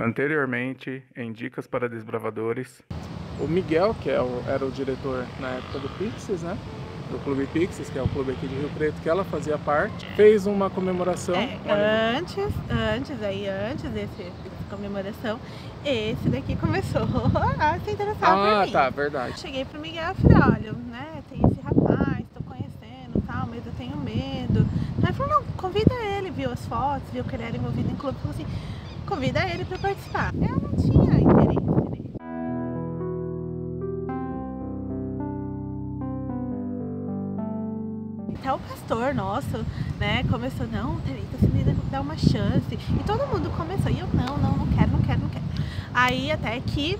Anteriormente, em Dicas para Desbravadores. O Miguel, que era o diretor na época do Pixies, né? Do Clube Pixies, que é o clube aqui de Rio Preto, que ela fazia parte, fez uma comemoração. Antes dessa comemoração, esse daqui começou a se interessar por mim. Tá, verdade. Cheguei pro Miguel e falei, olha, né, tem esse rapaz, tô conhecendo e tal, mas eu tenho medo. Aí ele falou, não, convida ele, viu as fotos, viu que ele era envolvido em clube, falou assim, convida ele para participar. Eu não tinha interesse nele. Até o pastor nosso, né, começou, não, Thalita, você me dá uma chance. E todo mundo começou, e eu, não quero. Aí até que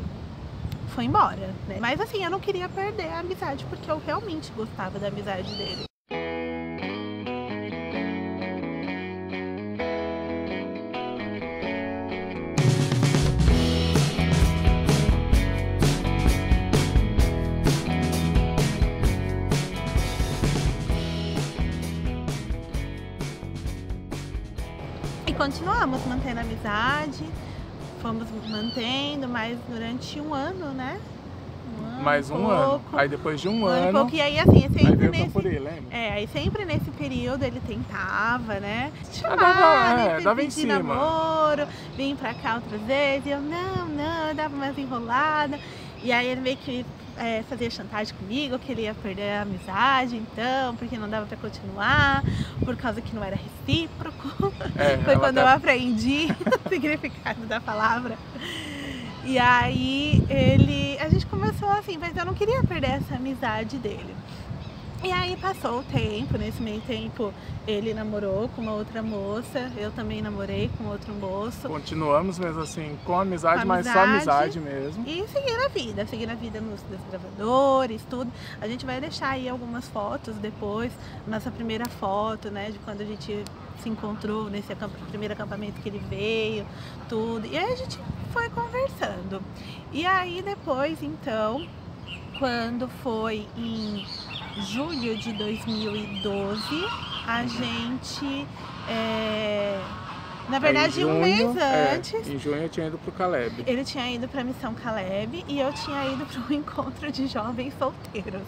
foi embora, né? Mas assim, eu não queria perder a amizade, porque eu realmente gostava da amizade dele. E continuamos mantendo a amizade, fomos mantendo, mas durante um ano, né? Mais um ano. Aí depois de um ano. Pouco, e aí assim, sempre aí Campuri, lembra? Aí sempre nesse período ele tentava, né? Dava em cima. Namoro, vim pra cá outras vezes, eu não, dava umas enroladas. E aí ele meio que fazia chantagem comigo, que ele ia perder a amizade, então, porque não dava pra continuar, por causa que não era recíproco. Foi quando eu aprendi o significado da palavra. E aí a gente começou assim, mas eu não queria perder essa amizade dele. E aí passou o tempo, nesse meio tempo ele namorou com uma outra moça, eu também namorei com outro moço. Continuamos mesmo assim, com amizade, mas só amizade mesmo. E seguindo a vida nos desbravadores, tudo. A gente vai deixar aí algumas fotos depois, nossa primeira foto, né, de quando a gente se encontrou nesse primeiro acampamento que ele veio, tudo. E aí a gente foi conversando. E aí depois, então, quando foi em julho de 2012, a gente, na verdade, um mês antes... Em junho eu tinha ido pro Caleb. Ele tinha ido pra Missão Caleb e eu tinha ido para um encontro de jovens solteiros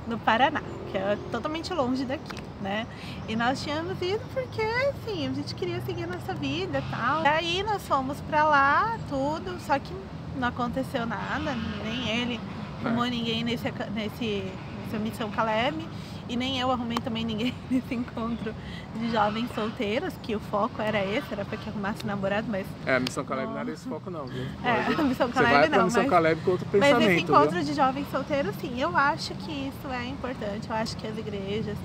no Paraná, que é totalmente longe daqui, né? E nós tínhamos ido porque, assim, a gente queria seguir a nossa vida e tal. E aí nós fomos pra lá, tudo, só que não aconteceu nada, nem ele arrumou ninguém nessa Missão Caleb, e nem eu arrumei também ninguém nesse encontro de jovens solteiros, que o foco era esse, era para que arrumasse namorado, mas... a Missão Caleb não era esse foco não, viu? A Missão Caleb não, Missão Caleb com outro pensamento, mas esse encontro de jovens solteiros, sim, eu acho que isso é importante, eu acho que as igrejas,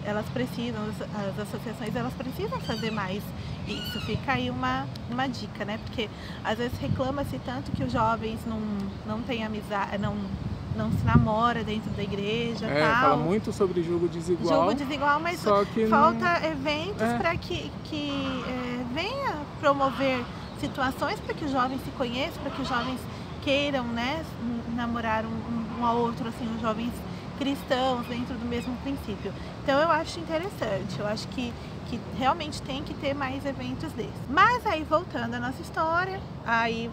elas precisam, as associações, elas precisam fazer mais isso. Fica aí uma dica, né? Porque às vezes reclama-se tanto que os jovens não têm amizade, não se namora dentro da igreja, tal. Fala muito sobre julgo desigual, mas só que falta eventos para que venha promover situações para que os jovens se conheçam, para que os jovens queiram, né, namorar um ao outro, assim, os jovens cristãos dentro do mesmo princípio. Então eu acho interessante, eu acho que realmente tem que ter mais eventos desses. Mas aí, voltando à nossa história, aí,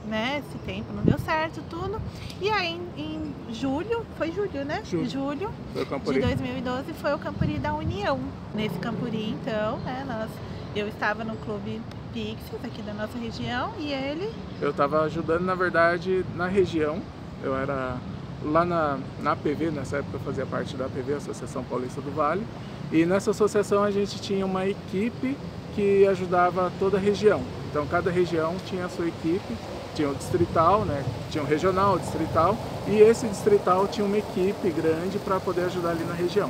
né, esse tempo não deu certo, tudo. E aí em julho, foi julho, né? Julho de 2012 foi o Campuri da União. Nesse Campuri, então, né, eu estava no Clube Pixies aqui da nossa região e ele... Eu estava ajudando, na verdade, na região. Eu era lá na APV, nessa época eu fazia parte da APV, Associação Paulista do Vale. E nessa associação a gente tinha uma equipe que ajudava toda a região. Então cada região tinha a sua equipe, tinha o distrital, né? Tinha o regional, o distrital, e esse distrital tinha uma equipe grande para poder ajudar ali na região.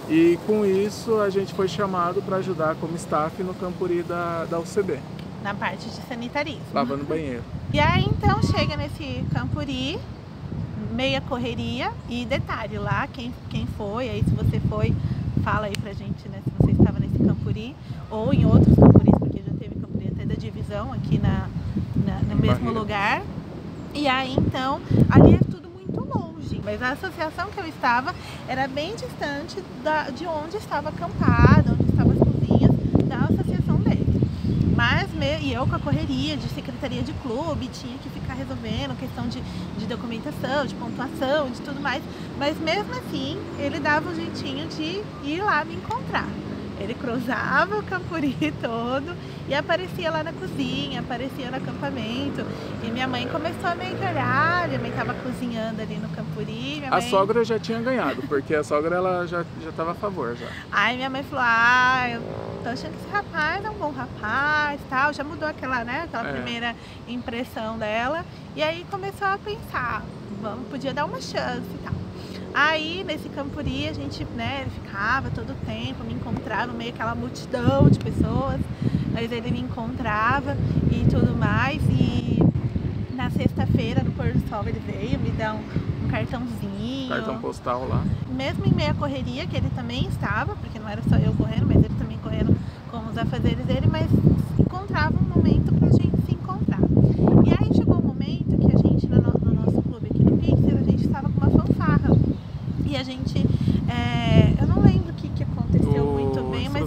E com isso a gente foi chamado para ajudar como staff no Campuri da UCB. Na parte de sanitarismo. Lavando banheiro. E aí então chega nesse Campuri, meia correria, e detalhe lá, quem foi, aí se você foi, fala aí pra gente, né, se você estava nesse Campuri ou em outros Campuris, porque já teve Campuri até da divisão aqui no mesmo lugar. E aí então, ali é tudo muito longe, mas a associação que eu estava era bem distante de onde estava acampada, onde estavam as cozinhas da associação dele. E eu com a correria de secretaria de clube, tinha que ficar resolvendo questão de documentação, de pontuação, de tudo mais. Mas mesmo assim, ele dava um jeitinho de ir lá me encontrar. Ele cruzava o Campuri todo e aparecia lá na cozinha, aparecia no acampamento. E minha mãe começou a meio que olhar, minha mãe estava cozinhando ali no Campuri. A sogra já tinha ganhado, porque a sogra ela já estava a favor já. Aí minha mãe falou, eu tô achando que esse rapaz é um bom rapaz, tal. Já mudou aquela primeira impressão dela. E aí começou a pensar, podia dar uma chance e tal. Aí, nesse Campuri, a gente, né, ele ficava todo o tempo, me encontrava no meio daquela multidão de pessoas, mas ele me encontrava e tudo mais. E na sexta-feira, no pôr do sol, ele veio me dar um cartãozinho. Cartão postal lá. Mesmo em meia correria, que ele também estava, porque não era só eu correndo, mas ele também correndo com os afazeres dele, mas encontrava um momento pra gente se encontrar. E aí chegou um momento que a gente, no nosso clube aqui no Pixels, a gente estava com uma fanfarra. E a gente, eu não lembro o que aconteceu muito bem, mas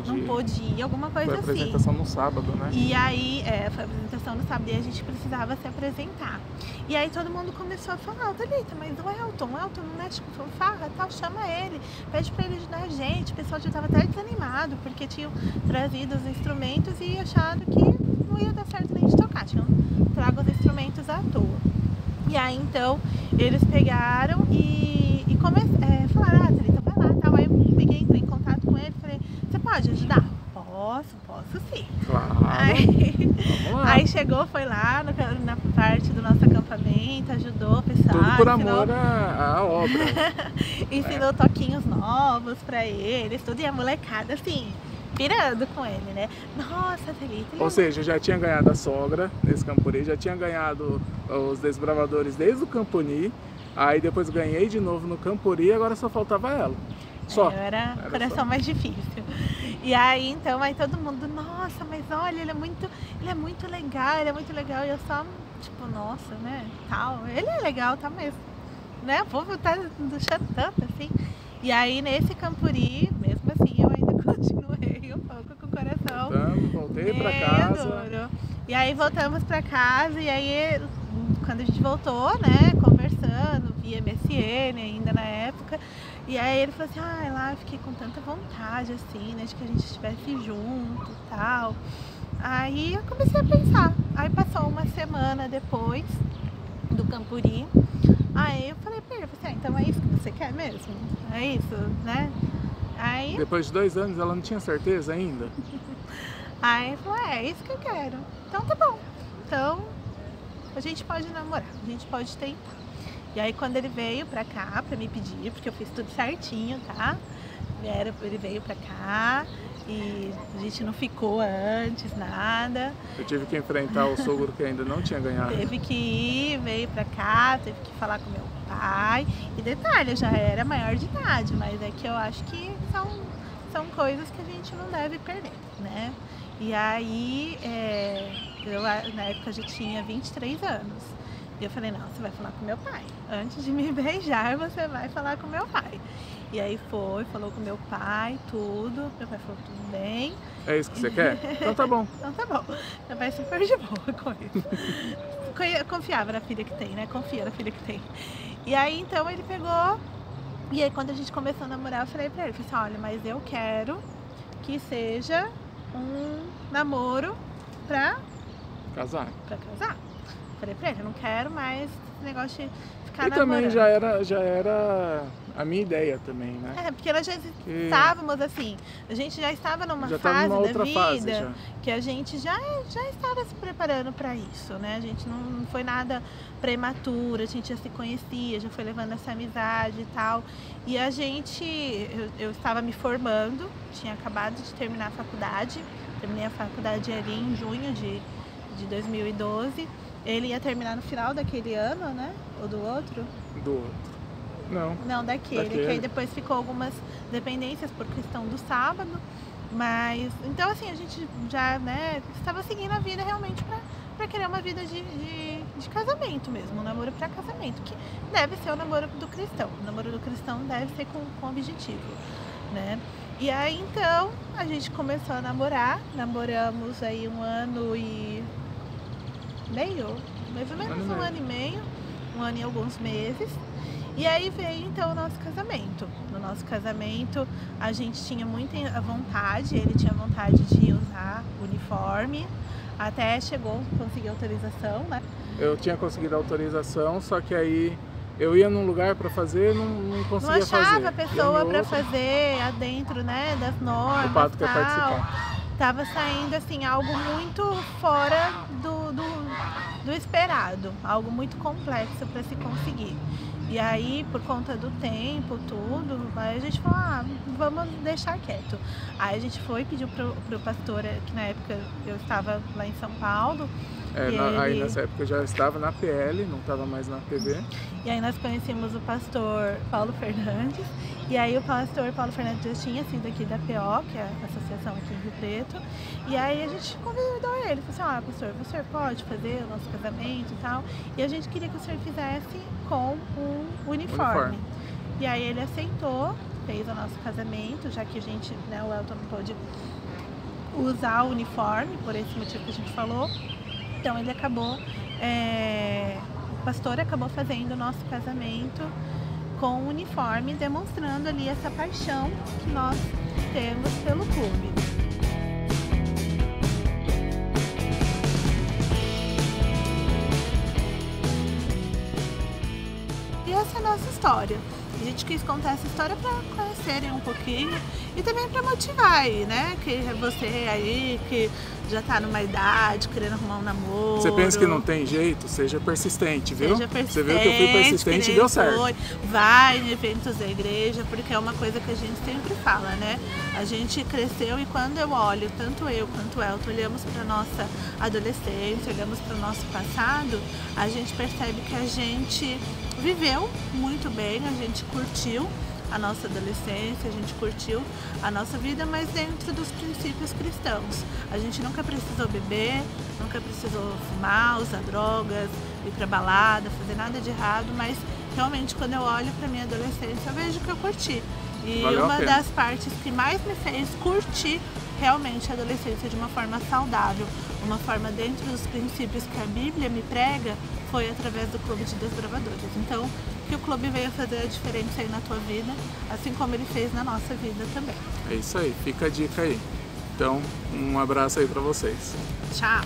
não podia, alguma coisa assim. Foi a apresentação no sábado, né? E aí, foi a apresentação no sábado e a gente precisava se apresentar. E aí todo mundo começou a falar, Thalita, mas o Elton não mexe com fanfarra, tal, chama ele, pede pra ele ajudar a gente. O pessoal já estava até desanimado, porque tinham trazido os instrumentos e achado que não ia dar certo nem de tocar, tinham trago os instrumentos à toa. E aí então, eles pegaram e falaram, Thalita, vai lá, tal. Aí eu entrei em contato com ele, falei, você pode ajudar? Posso sim. Claro. Aí chegou, foi lá na parte do nosso acampamento, ajudou o pessoal. Tudo por amor à obra. Ensinou toquinhos novos pra eles, tudo, e a molecada, assim, pirando com ele, né? Nossa, Thalita. Ou seja, já tinha ganhado a sogra nesse Campuri, já tinha ganhado os desbravadores desde o Campuni. Aí depois ganhei de novo no Campuri e agora só faltava ela. Só. Era o coração mais difícil. E aí, então, todo mundo, nossa, mas olha, ele é muito legal. E eu só, tipo, nossa, né, tal. Ele é legal, tá mesmo. Né, o povo tá deixando tanto, assim. E aí, nesse Campuri, mesmo assim, eu ainda continuei um pouco com o coração. Voltei pra casa. Duro. E aí, voltamos pra casa e aí... Quando a gente voltou, né, conversando via MSN ainda na época, e aí ele falou assim, lá eu fiquei com tanta vontade, assim, né, de que a gente estivesse junto e tal. Aí eu comecei a pensar, aí passou uma semana depois do Campuri, aí eu falei pra ele, então é isso que você quer mesmo? É isso, né? Aí... Depois de 2 anos ela não tinha certeza ainda? Aí ele falou, é isso que eu quero. Então tá bom, então... a gente pode namorar, a gente pode tentar. E aí quando ele veio pra cá pra me pedir, porque eu fiz tudo certinho, tá? Ele veio pra cá e a gente não ficou antes, nada. Eu tive que enfrentar o sogro que ainda não tinha ganhado. Teve que ir, veio pra cá, teve que falar com meu pai. E detalhe, eu já era maior de idade, mas é que eu acho que são coisas que a gente não deve perder, né? E aí, eu na época já tinha 23 anos. E eu falei, não, você vai falar com meu pai. Antes de me beijar, você vai falar com meu pai. E aí falou com meu pai, tudo. Meu pai falou, tudo bem. É isso que você quer? Então tá bom. Então tá bom. Meu pai é super de boa com isso. Confiava na filha que tem, né? Confia na filha que tem. E aí, então, ele pegou... E aí, quando a gente começou a namorar, eu falei pra ele, olha, mas eu quero que seja um namoro pra casar. Falei pra ele, eu não quero mais esse negócio de ficar namorando. E também já era a minha ideia também, né? Porque nós já estávamos assim, a gente já estava numa fase da vida que a gente já estava se preparando para isso, né? A gente não foi nada prematuro, a gente já se conhecia, já foi levando essa amizade e tal. E a gente, eu estava me formando, tinha acabado de terminar a faculdade, terminei a faculdade ali em junho de 2012. Ele ia terminar no final daquele ano, né? Ou do outro? Do outro. Não, daquele. Que aí depois ficou algumas dependências por questão do sábado. Mas, então assim, a gente já, né, estava seguindo a vida realmente pra querer uma vida de casamento mesmo, um namoro pra casamento, que deve ser o namoro do cristão. O namoro do cristão deve ser com objetivo, né? E aí então a gente começou a namorar, namoramos aí 1 ano e meio, mais ou menos 1 ano e meio, 1 ano e alguns meses. E aí veio então o nosso casamento. No nosso casamento a gente tinha muita vontade, ele tinha vontade de usar uniforme, até chegou a conseguir autorização, né? Eu tinha conseguido autorização, só que aí eu ia num lugar para fazer, não conseguia fazer. Não achava a pessoa para fazer dentro, né, das normas. O Pato quer participar. Tava saindo assim algo muito fora do esperado, algo muito complexo para se conseguir. E aí, por conta do tempo, tudo, aí a gente falou, vamos deixar quieto. Aí a gente foi e pediu pro pastor, que na época eu estava lá em São Paulo. Aí nessa época eu já estava na PL, não estava mais na TV. E aí nós conhecemos o pastor Paulo Fernandes. E aí o pastor Paulo Fernandes já tinha sido aqui da PO, que é a associação aqui em Rio Preto. E aí a gente convidou ele, falou assim, pastor, o senhor pode fazer o nosso casamento e tal? E a gente queria que o senhor fizesse com um uniforme. E aí ele aceitou, fez o nosso casamento, já que a gente, né, o Elton não pôde usar o uniforme, por esse motivo que a gente falou. Então ele acabou, o pastor acabou fazendo o nosso casamento com o uniforme, demonstrando ali essa paixão que nós temos pelo clube. E essa é a nossa história. A gente quis contar essa história para conhecerem um pouquinho e também para motivar aí, né? Que você aí que já tá numa idade, querendo arrumar um namoro. Você pensa que não tem jeito? Seja persistente, viu? Seja persistente. Você viu que eu fui persistente e deu certo. Vai em eventos da igreja, porque é uma coisa que a gente sempre fala, né? A gente cresceu e quando eu olho, tanto eu quanto o Elton, olhamos para nossa adolescência, olhamos para o nosso passado, a gente percebe que a gente viveu muito bem, a gente curtiu a nossa adolescência, a gente curtiu a nossa vida, mas dentro dos princípios cristãos. A gente nunca precisou beber, nunca precisou fumar, usar drogas, ir pra balada, fazer nada de errado, mas realmente quando eu olho pra minha adolescência eu vejo que eu curti. E uma das partes que mais me fez curtir realmente a adolescência de uma forma saudável, uma forma dentro dos princípios que a Bíblia me prega, foi através do Clube de Desbravadores. Então, que o clube veio fazer a diferença aí na tua vida, assim como ele fez na nossa vida também. É isso aí, fica a dica aí. Então, um abraço aí pra vocês. Tchau!